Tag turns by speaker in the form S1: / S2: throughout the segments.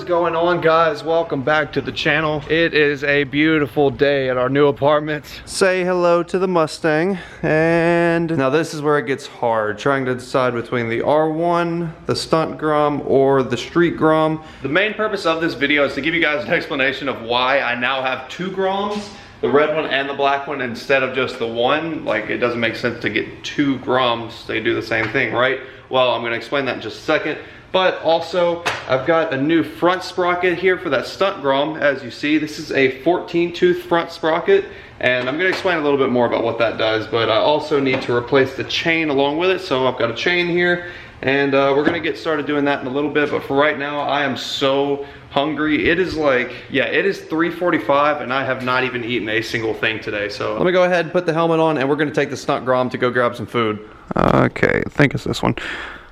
S1: going on, guys? Welcome back to the channel. It is a beautiful day at our new apartment. Say hello to the Mustang. And now this is where it gets hard, trying to decide between the R1, the stunt Grom, or the street Grom. The main purpose of this video is to give you guys an explanation of why I now have two Groms, the red one and the black one, instead of just the one. Like, it doesn't make sense to get two Groms. They do the same thing, right? Well, I'm gonna explain that in just a second. But also, I've got a new front sprocket here for that stunt Grom. As you see, this is a 14-tooth front sprocket, and I'm gonna explain a little bit more about what that does, but I also need to replace the chain along with it, so I've got a chain here, and we're gonna get started doing that in a little bit, but for right now, I am so hungry. It is like, yeah, it is 3:45, and I have not even eaten a single thing today, so let me go ahead and put the helmet on, and we're gonna take the stunt Grom to go grab some food. Okay, I think it's this one.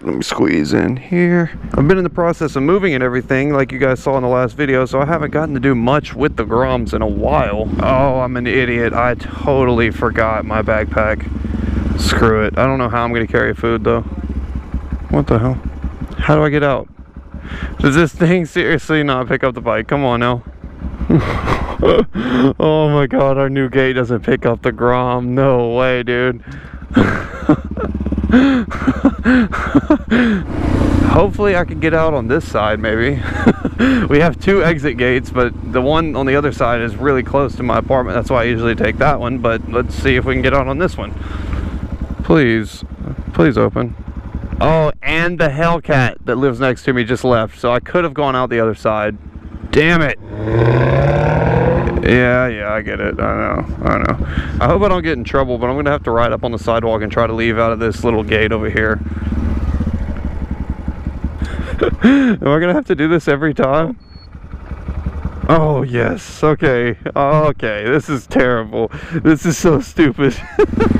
S1: Let me squeeze in here. I've been in the process of moving and everything, like you guys saw in the last video, so I haven't gotten to do much with the Groms in a while. Oh, I'm an idiot. I totally forgot my backpack. Screw it. I don't know how I'm gonna carry food though. What the hell? How do I get out? Does this thing seriously not pick up the bike? Come on now. Oh my god, our new gate doesn't pick up the Grom. No way, dude. Hopefully I can get out on this side, maybe. We have two exit gates, but the one on the other side is really close to my apartment. That's why I usually take that one, but let's see if we can get out on this one. Please, please open. Oh, and the Hellcat that lives next to me just left, so I could have gone out the other side. Damn it. Yeah, I get it. I know. I hope I don't get in trouble, but I'm gonna have to ride up on the sidewalk and try to leave out of this little gate over here. Am I gonna have to do this every time? Oh, yes. Okay. Okay. This is terrible. This is so stupid.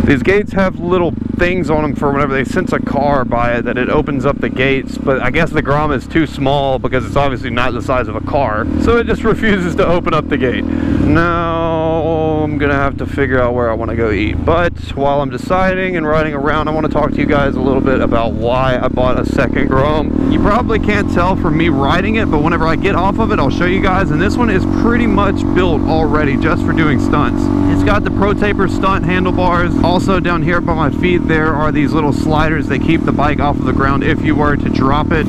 S1: These gates have little things on them for whenever they sense a car by it that it opens up the gates, but I guess the Grom is too small because it's obviously not the size of a car, so it just refuses to open up the gate. Now I'm gonna have to figure out where I want to go eat, but while I'm deciding and riding around, I want to talk to you guys a little bit about why I bought a second Grom. You probably can't tell from me riding it, but whenever I get off of it, I'll show you guys, and this one is pretty much built already just for doing stunts. It's got the Pro Taper stunt handlebars. Also down here by my feet there are these little sliders that keep the bike off of the ground if you were to drop it.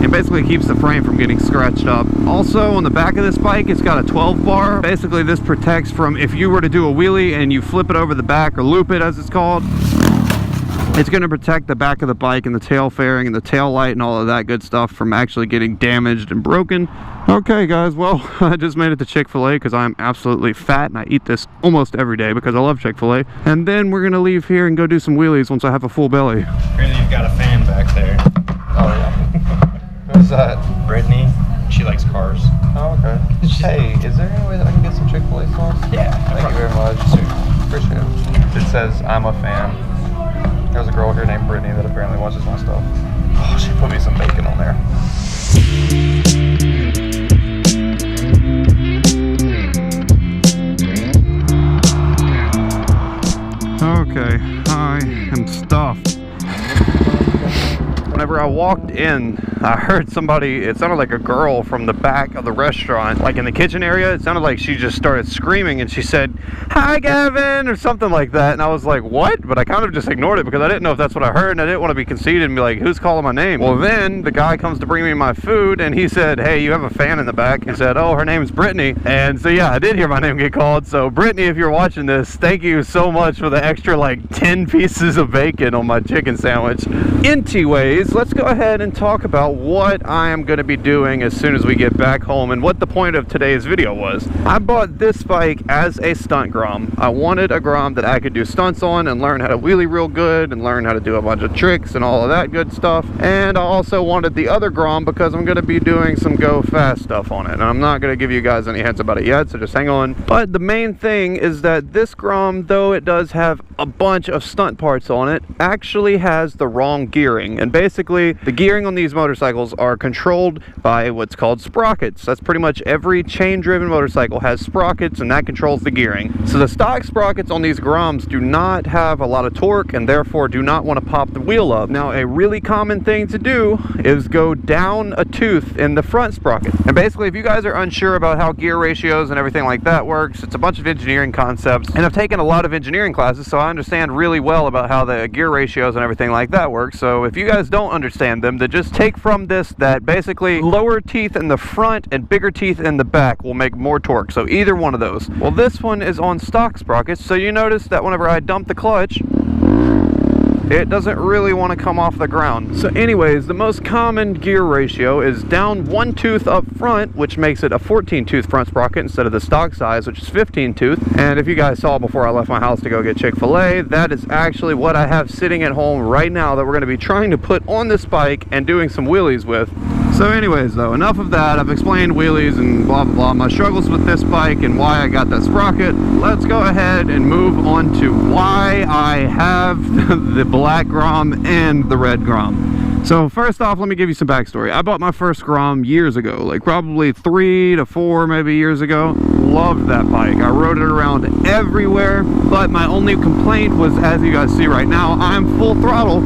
S1: It basically keeps the frame from getting scratched up. Also on the back of this bike, it's got a 12 bar. Basically this protects from if you were to do a wheelie and you flip it over the back, or loop it as it's called. It's going to protect the back of the bike and the tail fairing and the tail light and all of that good stuff from actually getting damaged and broken. Okay guys, well, I just made it to Chick-fil-A because I'm absolutely fat and I eat this almost every day because I love Chick-fil-A. And then we're going to leave here and go do some wheelies once I have a full belly.
S2: Apparently you've got a fan back there.
S1: Oh yeah. Who's that?
S2: Brittany. She likes cars.
S1: Oh, okay. Hey, is there any way that I can get some Chick-fil-A sauce?
S2: Yeah.
S1: Thank you very much. Appreciate it. It says, I'm a fan. There's a girl here named Brittany that apparently watches my stuff. Oh, she put me some bacon on there. Okay, I am stuffed. Whenever I walked in, I heard somebody, it sounded like a girl from the back of the restaurant, like in the kitchen area. It sounded like she just started screaming and she said, "Hi Gavin," or something like that. And I was like, what? But I kind of just ignored it because I didn't know if that's what I heard, and I didn't want to be conceited and be like, who's calling my name? Well, then the guy comes to bring me my food and he said, hey, you have a fan in the back. He said, oh, her name's Brittany. And so yeah, I did hear my name get called. So Brittany, if you're watching this, thank you so much for the extra like 10 pieces of bacon on my chicken sandwich. Anyways, let's go ahead and talk about what I am going to be doing as soon as we get back home and what the point of today's video was. I bought this bike as a stunt Grom. I wanted a Grom that I could do stunts on and learn how to wheelie real good and learn how to do a bunch of tricks and all of that good stuff. And I also wanted the other Grom because I'm going to be doing some go fast stuff on it. And I'm not going to give you guys any hints about it yet, so just hang on. But the main thing is that this Grom, though it does have a bunch of stunt parts on it, actually has the wrong gearing. And basically basically the gearing on these motorcycles are controlled by what's called sprockets. That's pretty much every chain-driven motorcycle has sprockets, and that controls the gearing. So the stock sprockets on these Groms do not have a lot of torque and therefore do not want to pop the wheel up. Now, a really common thing to do is go down a tooth in the front sprocket. And basically, if you guys are unsure about how gear ratios and everything like that works, it's a bunch of engineering concepts, and I've taken a lot of engineering classes, so I understand really well about how the gear ratios and everything like that works. So if you guys don't understand them, then just take from this that basically lower teeth in the front and bigger teeth in the back will make more torque. So either one of those. Well, this one is on stock sprockets, so you notice that whenever I dump the clutch, it doesn't really want to come off the ground. So anyways, the most common gear ratio is down one tooth up front, which makes it a 14 tooth front sprocket instead of the stock size, which is 15 tooth. And if you guys saw before I left my house to go get Chick-fil-A, that is actually what I have sitting at home right now that we're going to be trying to put on this bike and doing some wheelies with. So anyways though, enough of that. I've explained wheelies and blah blah blah, my struggles with this bike and why I got that sprocket. Let's go ahead and move on to why I have the black Grom and the red Grom. So first off, let me give you some backstory. I bought my first Grom years ago, like probably 3 to 4 maybe years ago. Loved that bike. I rode it around everywhere, but my only complaint was, as you guys see right now, I'm full throttle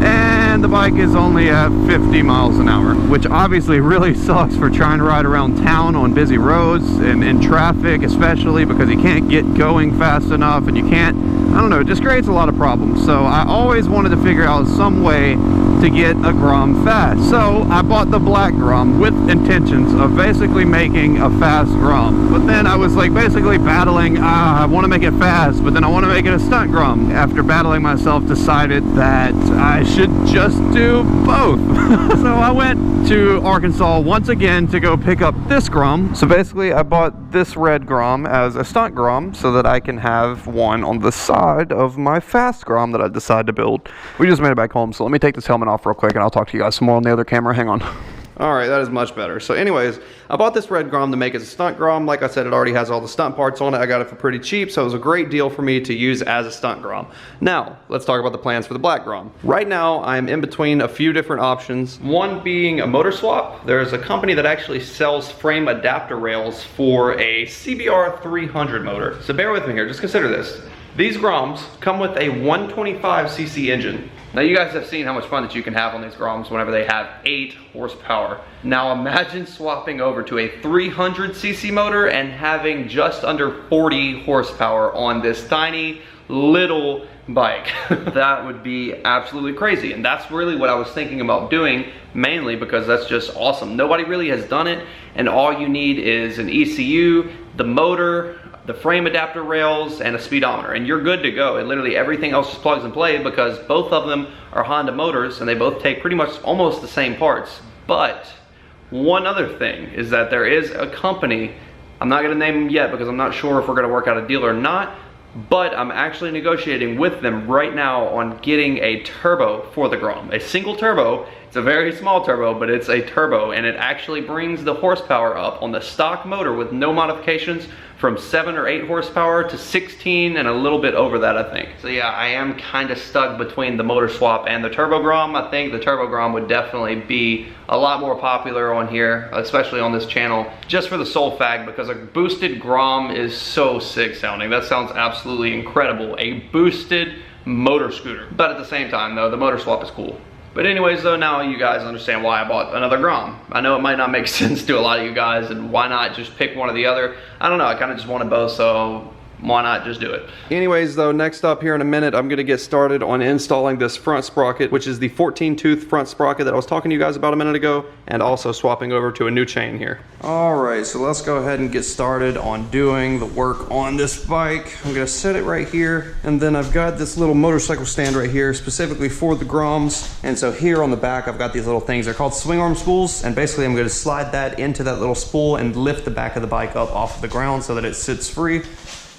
S1: and the bike is only at 50 miles an hour, which obviously really sucks for trying to ride around town on busy roads and in traffic, especially because you can't get going fast enough and you can't, I don't know, it just creates a lot of problems. So I always wanted to figure out some way to get a Grom fast. So I bought the black Grom with intentions of basically making a fast Grom. But then I was like basically battling, I want to make it fast, but then I want to make it a stunt Grom. After battling myself, decided that I should just do both. So I went to Arkansas once again to go pick up this Grom. So basically I bought this red Grom as a stunt Grom so that I can have one on the side of my fast Grom that I decided to build. We just made it back home, so let me take this helmet off real quick and I'll talk to you guys some more on the other camera. Hang on. All right, that is much better. So anyways, I bought this red Grom to make it a stunt Grom. Like I said, it already has all the stunt parts on it. I got it for pretty cheap, so it was a great deal for me to use as a stunt Grom. Now, let's talk about the plans for the black Grom. Right now, I'm in between a few different options. One being a motor swap. There's a company that actually sells frame adapter rails for a CBR 300 motor. So bear with me here, just consider this. These Groms come with a 125cc engine. Now you guys have seen how much fun that you can have on these Groms whenever they have 8 horsepower. Now imagine swapping over to a 300cc motor and having just under 40 horsepower on this tiny little bike. That would be absolutely crazy, and that's really what I was thinking about doing, mainly because that's just awesome. Nobody really has done it, and all you need is an ECU, the motor, the frame adapter rails, and a speedometer, and you're good to go. And literally everything else just plugs and play because both of them are Honda motors and they both take pretty much almost the same parts. But one other thing is that there is a company, I'm not gonna name them yet because I'm not sure if we're gonna work out a deal or not, but I'm actually negotiating with them right now on getting a turbo for the Grom. A single turbo. It's a very small turbo, but it's a turbo, and it actually brings the horsepower up on the stock motor with no modifications from 7 or 8 horsepower to 16 and a little bit over that, I think. So yeah, I am kind of stuck between the motor swap and the turbo Grom. I think the turbo Grom would definitely be a lot more popular on here, especially on this channel, just for the sole fact because a boosted Grom is so sick sounding. That sounds absolutely incredible. A boosted motor scooter. But at the same time though, the motor swap is cool. But anyways though, now you guys understand why I bought another Grom. I know it might not make sense to a lot of you guys, and why not just pick one or the other? I don't know, I kind of just wanted both, so why not just do it? Anyways though, next up here in a minute, I'm gonna get started on installing this front sprocket, which is the 14 tooth front sprocket that I was talking to you guys about a minute ago, and also swapping over to a new chain here. All right, so let's go ahead and get started on doing the work on this bike. I'm gonna set it right here, and then I've got this little motorcycle stand right here specifically for the Groms. And so here on the back, I've got these little things. They're called swing arm spools, and basically I'm gonna slide that into that little spool and lift the back of the bike up off of the ground so that it sits free.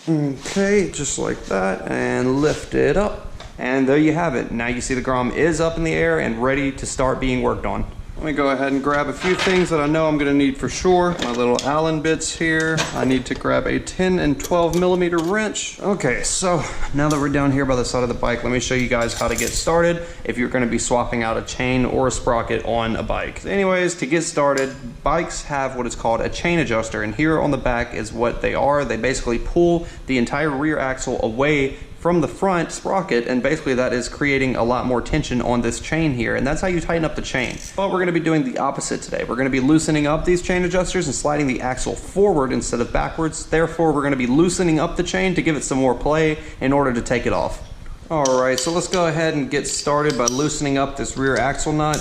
S1: Okay, just like that, and lift it up, and there you have it. Now you see the Grom is up in the air and ready to start being worked on. Let me go ahead and grab a few things that I know I'm gonna need for sure. My little Allen bits here. I need to grab a 10 and 12 millimeter wrench. Okay, so now that we're down here by the side of the bike, let me show you guys how to get started if you're gonna be swapping out a chain or a sprocket on a bike. Anyways, to get started, bikes have what is called a chain adjuster, and here on the back is what they are. They basically pull the entire rear axle away from the front sprocket, and basically that is creating a lot more tension on this chain here, and that's how you tighten up the chain. But we're going to be doing the opposite today. We're going to be loosening up these chain adjusters and sliding the axle forward instead of backwards. Therefore, we're going to be loosening up the chain to give it some more play in order to take it off. Alright, so let's go ahead and get started by loosening up this rear axle nut.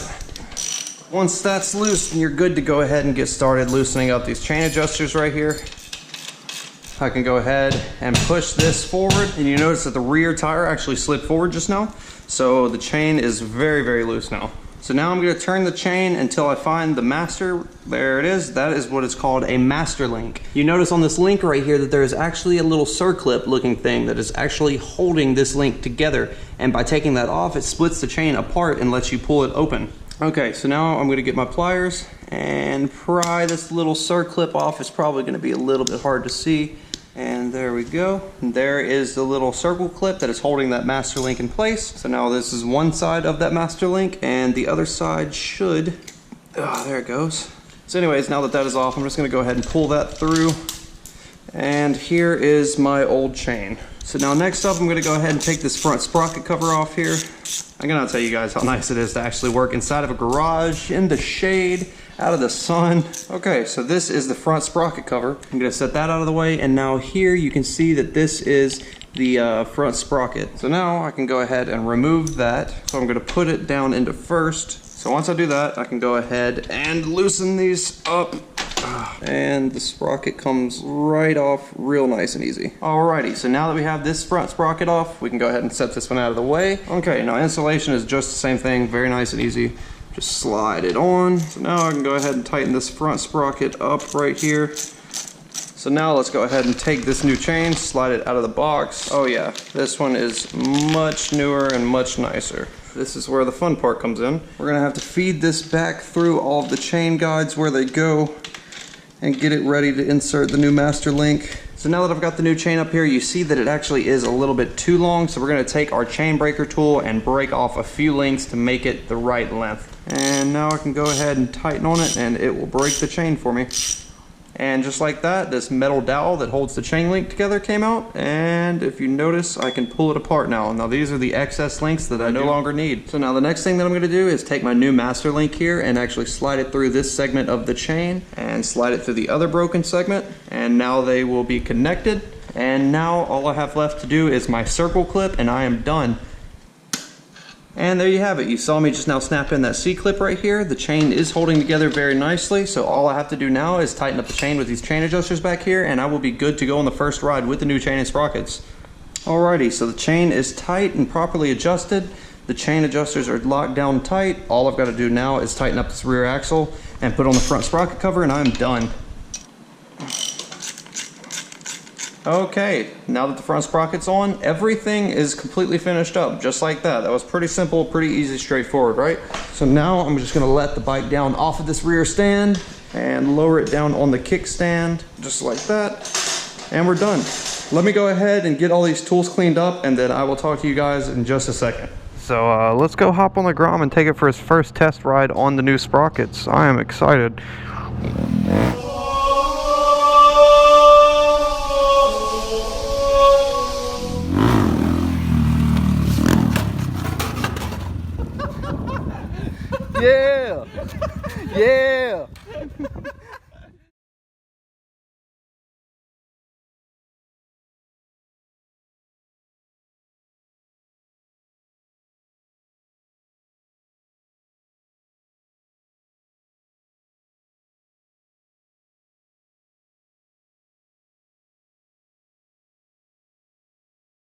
S1: Once that's loose, you're good to go ahead and get started loosening up these chain adjusters right here. I can go ahead and push this forward, and you notice that the rear tire actually slid forward just now, so the chain is very, very loose now. So now I'm going to turn the chain until I find the master. There it is. That is what is called a master link. You notice on this link right here that there is actually a little circlip looking thing that is actually holding this link together, and by taking that off, it splits the chain apart and lets you pull it open. Okay, so now I'm going to get my pliers and pry this little circlip off. It's probably going to be a little bit hard to see. And there we go. And there is the little circle clip that is holding that master link in place. So now this is one side of that master link, and the other side should, there it goes. So anyways, now that that is off, I'm just gonna go ahead and pull that through. And here is my old chain. So now next up, I'm gonna go ahead and take this front sprocket cover off here. I'm gonna tell you guys how nice it is to actually work inside of a garage, in the shade, out of the sun. Okay, so this is the front sprocket cover. I'm gonna set that out of the way, and now here you can see that this is the front sprocket. So now I can go ahead and remove that. So I'm gonna put it down into first. So once I do that, I can go ahead and loosen these up. And the sprocket comes right off real nice and easy. Alrighty, so now that we have this front sprocket off, we can go ahead and set this one out of the way. Okay, now installation is just the same thing, very nice and easy. Just slide it on. So now I can go ahead and tighten this front sprocket up right here. So now let's go ahead and take this new chain, slide it out of the box. Oh yeah, this one is much newer and much nicer. This is where the fun part comes in. We're gonna have to feed this back through all of the chain guides where they go and get it ready to insert the new master link. So now that I've got the new chain up here, you see that it actually is a little bit too long, so we're gonna take our chain breaker tool and break off a few links to make it the right length. And now I can go ahead and tighten on it, and it will break the chain for me. And just like that, this metal dowel that holds the chain link together came out, and if you notice, I can pull it apart now. Now these are the excess links that I no longer need. So now the next thing that I'm gonna do is take my new master link here and actually slide it through this segment of the chain and slide it through the other broken segment, and now they will be connected. And now all I have left to do is my circle clip, and I am done. And there you have it. You saw me just now snap in that C-clip right here. The chain is holding together very nicely, so all I have to do now is tighten up the chain with these chain adjusters back here, and I will be good to go on the first ride with the new chain and sprockets. Alrighty, so the chain is tight and properly adjusted. The chain adjusters are locked down tight. All I've got to do now is tighten up this rear axle and put on the front sprocket cover, and I'm done. Okay, now that the front sprocket's on, everything is completely finished up, just like that. That was pretty simple, pretty easy, straightforward, right? So now I'm just gonna let the bike down off of this rear stand and lower it down on the kickstand, just like that, and we're done. Let me go ahead and get all these tools cleaned up, and then I will talk to you guys in just a second. So let's go hop on the Grom and take it for his first test ride on the new sprockets. I am excited. Yeah! Yeah!